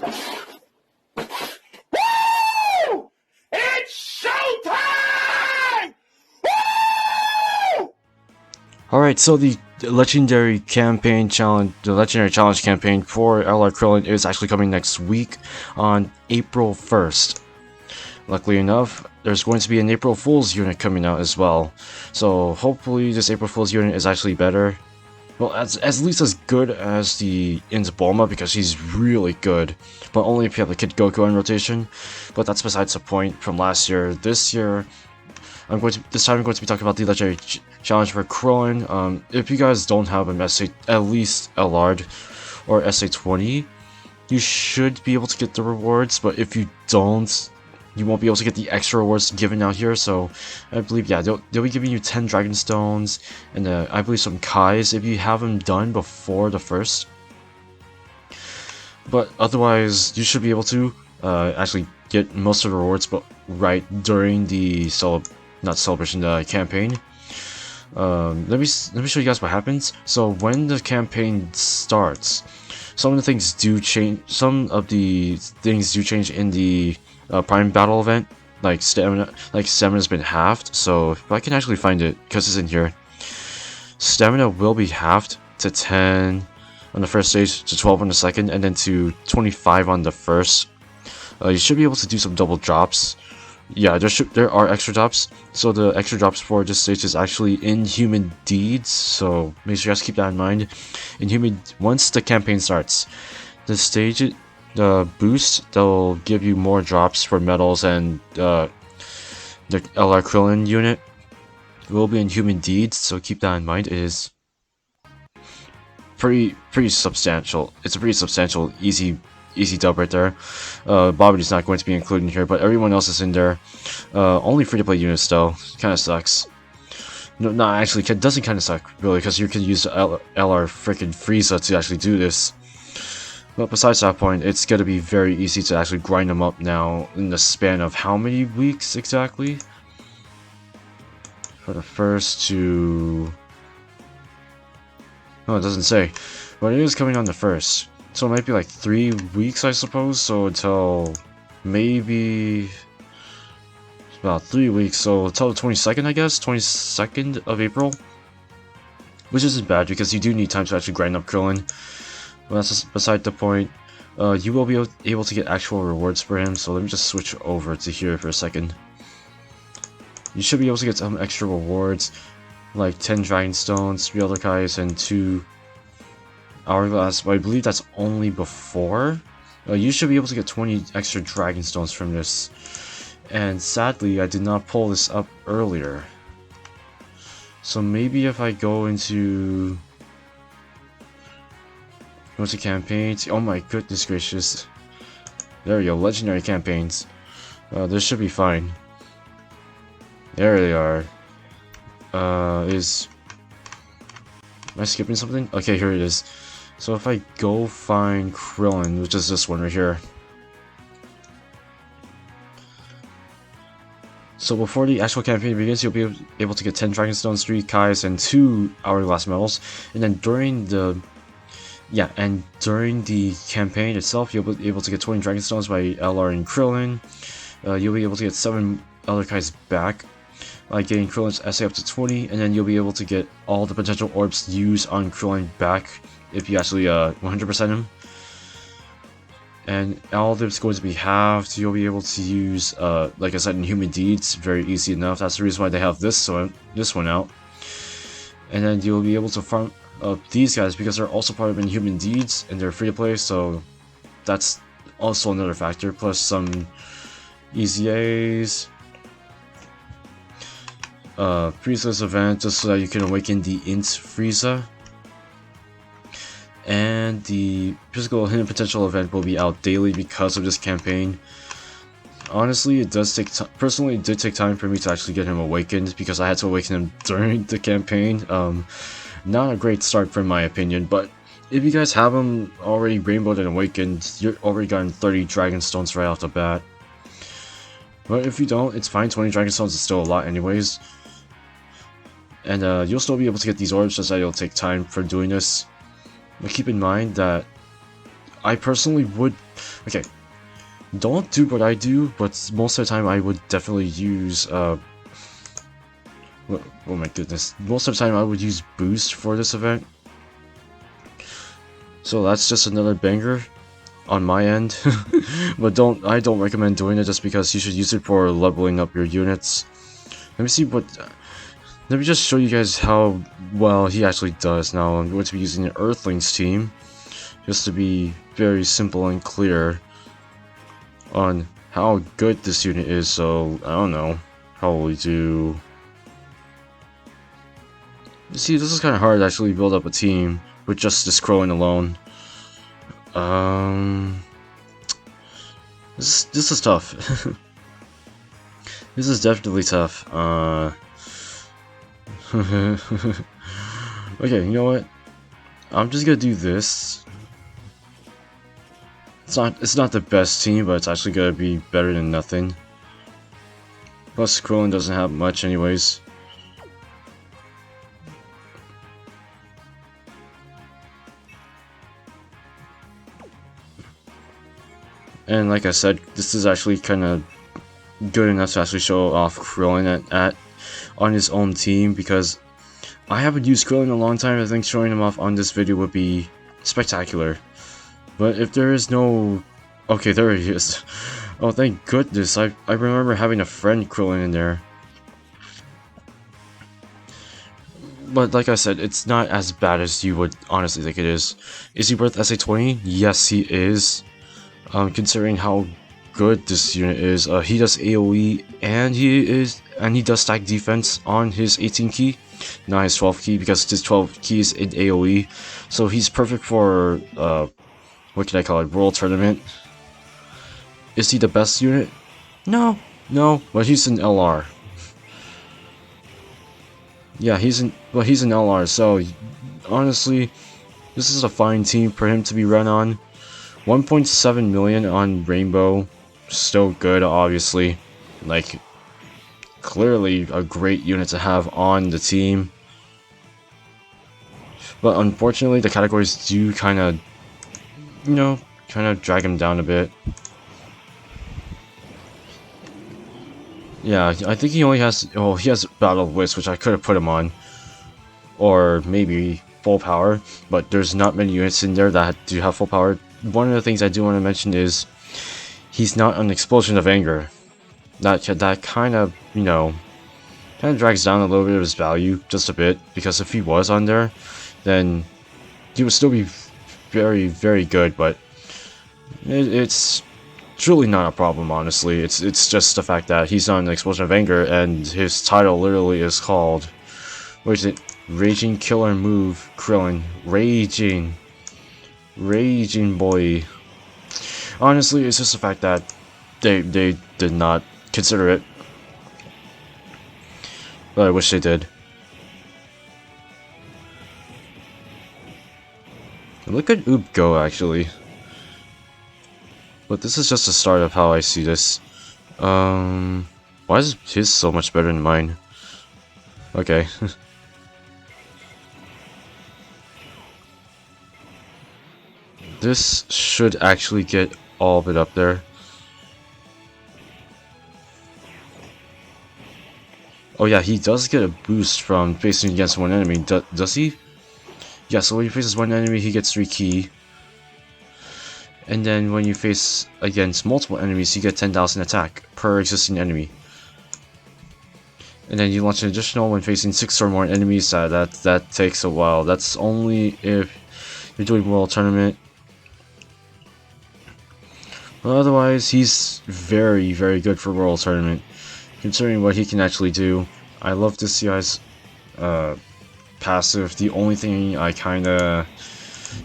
Woo! It's showtime! Woo! Alright, so the legendary challenge campaign for LR Krillin is actually coming next week on April 1st. Luckily enough, there's going to be an April Fool's unit coming out as well. So hopefully this April Fool's unit is actually better. Well, at least as good as the Bulma, because he's really good. But only if you have the Kid Goku on rotation. But that's besides the point from last year. This year, this time I'm going to be talking about the legendary challenge for Krillin. If you guys don't have him at least LR'd or SA20, you should be able to get the rewards. But if you don't, you won't be able to get the extra rewards given out here. So I believe, yeah, they'll be giving you 10 Dragon Stones and I believe some Kais if you have them done before the first. But otherwise, you should be able to actually get most of the rewards, but right during the campaign. Let me show you guys what happens. So when the campaign starts, some of the things do change. Some of the things do change in the Prime Battle event, like stamina's been halved. So if I can actually find it, because it's in here, stamina will be halved to 10 on the first stage, to 12 on the second, and then to 25 on the first. You should be able to do some double drops. Yeah, there are extra drops. So the extra drops for this stage is actually Inhuman Deeds. So make sure you guys keep that in mind. Once the campaign starts, the boost, they'll give you more drops for medals, and the LR Krillin unit will be Inhuman Deeds, so keep that in mind. It is pretty substantial. It's a pretty substantial, easy dub right there. Bobity's not going to be included here, but everyone else is in there. Only free-to-play units though. Kinda sucks. No, actually, it doesn't kinda suck, really, because you can use LR freaking Frieza to actually do this. But besides that point, it's going to be very easy to actually grind them up now in the span of how many weeks exactly? For the first two... Oh, it doesn't say. But it is coming on the first. So it might be like 3 weeks, I suppose. So until maybe... about 3 weeks. So until the 22nd, I guess? 22nd of April? Which isn't bad, because you do need time to actually grind up Krillin. Well, that's just beside the point. You will be able to get actual rewards for him, so let me just switch over to here for a second. You should be able to get some extra rewards, like 10 Dragon Stones, 3 other Kais, and 2 Hourglass, but I believe that's only before. You should be able to get 20 extra Dragon Stones from this. And sadly, I did not pull this up earlier. So maybe if I go into... Go to campaigns. Oh my goodness gracious. There we go, legendary campaigns. This should be fine. There they are. Am I skipping something? Okay, here it is. So if I go find Krillin, which is this one right here. So before the actual campaign begins, you'll be able to get 10 Dragon Stones, 3 Kais, and 2 Hourglass medals. And then during the campaign itself, you'll be able to get 20 Dragon Stones by LR and Krillin. You'll be able to get 7 other Kais back, like getting Krillin's SA up to 20, and then you'll be able to get all the potential orbs used on Krillin back if you actually 100% him. And all of it's going to be halved. You'll be able to use, like I said, Inhuman Deeds, very easy enough. That's the reason why they have this one out. And then you'll be able to farm these guys because they're also part of Inhuman Deeds and they're free to play, so that's also another factor. Plus some easy A's, Frieza's event just so that you can awaken the Int Frieza, and the physical hidden potential event will be out daily because of this campaign. Honestly, it does take time. Personally, it did take time for me to actually get him awakened because I had to awaken him during the campaign. Not a great start for my opinion, but if you guys have him already rainbowed and awakened, you're already gotten 30 Dragon Stones right off the bat. But if you don't, it's fine. 20 Dragon Stones is still a lot anyways. And you'll still be able to get these orbs, just that it'll take time for doing this. But keep in mind that I personally would Okay. Don't do what I do, but most of the time I would definitely use, oh my goodness. Most of the time I would use boost for this event. So that's just another banger on my end. But I don't recommend doing it just because you should use it for leveling up your units. Let me just show you guys how well he actually does. Now I'm going to be using the Earthlings team, just to be very simple and clear on how good this unit is. So I don't know, probably do. You see, this is kind of hard to actually build up a team with just this Krillin alone. This is tough. This is definitely tough. Okay, you know what? I'm just gonna do this. It's not the best team, but it's actually gonna be better than nothing. Plus, Krillin doesn't have much anyways. And like I said, this is actually kind of good enough to actually show off Krillin on his own team, because I haven't used Krillin in a long time. I think showing him off on this video would be spectacular. But if there is no... Okay, there he is. Oh, thank goodness. I remember having a friend Krillin in there. But like I said, it's not as bad as you would honestly think it is. Is he worth SA20? Yes, he is. Considering how good this unit is. He does AoE and he does stack defense on his 18 key, not his 12 key, because his 12 key is in AoE. So he's perfect for what can I call it? World Tournament. Is he the best unit? No, but he's an LR. Yeah, he's an LR. So honestly, this is a fine team for him to be run on. 1.7 million on Rainbow, still good, obviously. Like, clearly a great unit to have on the team. But unfortunately, the categories do kind of, you know, drag him down a bit. Yeah, I think he only has, oh, he has Battle Wisp, which I could have put him on. Or maybe full power, but there's not many units in there that do have full power. One of the things I do want to mention is he's not an Explosion of Anger. That kind of, you know, drags down a little bit of his value, just a bit, because if he was on there, then he would still be very, very good, but it's truly not a problem, honestly. It's just the fact that he's not an Explosion of Anger, and his title literally is called, what is it? Raging Killer Move Krillin. Raging boy. Honestly, it's just the fact that they did not consider it, but I wish they did. Look at Oop go, actually. But this is just the start of how I see this. Why is his so much better than mine? Okay. This should actually get all of it up there. Oh yeah, he does get a boost from facing against one enemy, does he? Yeah, so when he faces one enemy, he gets 3 ki. And then when you face against multiple enemies, you get 10,000 attack per existing enemy. And then you launch an additional when facing 6 or more enemies. That takes a while. That's only if you're doing World Tournament. But otherwise, he's very, very good for World Tournament, considering what he can actually do. I love this guy's passive. The only thing I kinda...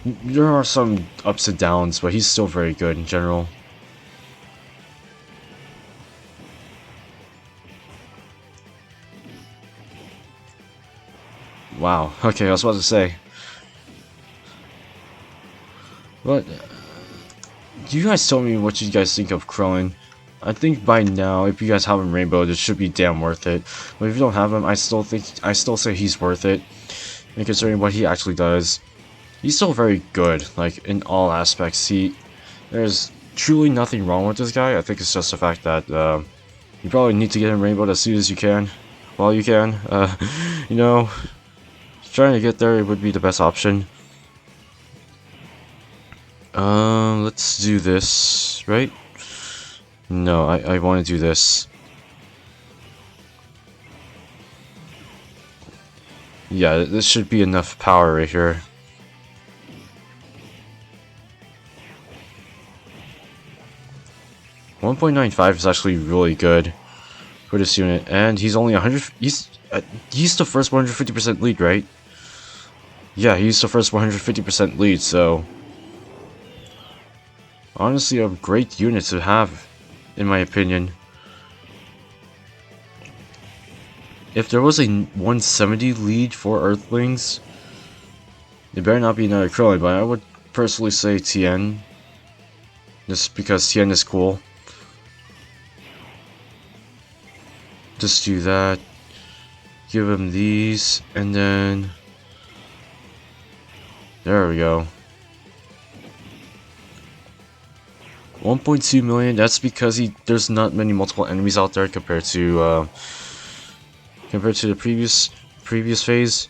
There are some ups and downs, but he's still very good in general. Wow, okay, I was about to say. But... you guys tell me what you guys think of Krillin. I think by now, if you guys have him Rainbow, this should be damn worth it. But if you don't have him, I still say he's worth it. And considering what he actually does, he's still very good, like in all aspects. There's truly nothing wrong with this guy. I think it's just the fact that you probably need to get him rainbowed as soon as you can, while you can. You know, trying to get there would be the best option. Let's do this, right? No, I want to do this. Yeah, this should be enough power right here. .95 is actually really good for this unit, and he's only 100. He's the first 150% lead, right? Yeah, he's the first 150% lead. So honestly, a great unit to have, in my opinion. If there was a 170 lead for Earthlings, it better not be another Krillin, but I would personally say Tien, just because Tien is cool. Just do that, give him these, and then there we go. 1.2 million. That's because there's not many multiple enemies out there compared to the previous phase.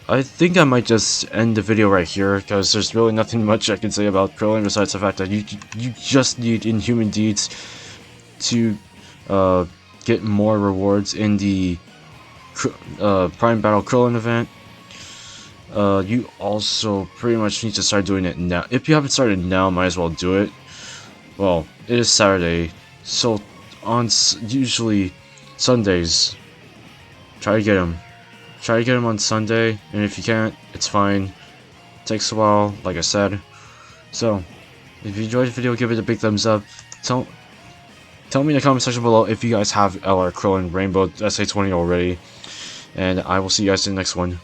I think I might just end the video right here, because there's really nothing much I can say about Krillin besides the fact that you just need Inhuman Deeds to get more rewards in the Prime Battle Krillin event. You also pretty much need to start doing it now. If you haven't started now, might as well do it. Well, it is Saturday, so on usually Sundays, try to get him. Try to get him on Sunday, and if you can't, it's fine. It takes a while, like I said. So, if you enjoyed the video, give it a big thumbs up. Tell me in the comment section below if you guys have LR Krillin Rainbow SA20 already. And I will see you guys in the next one.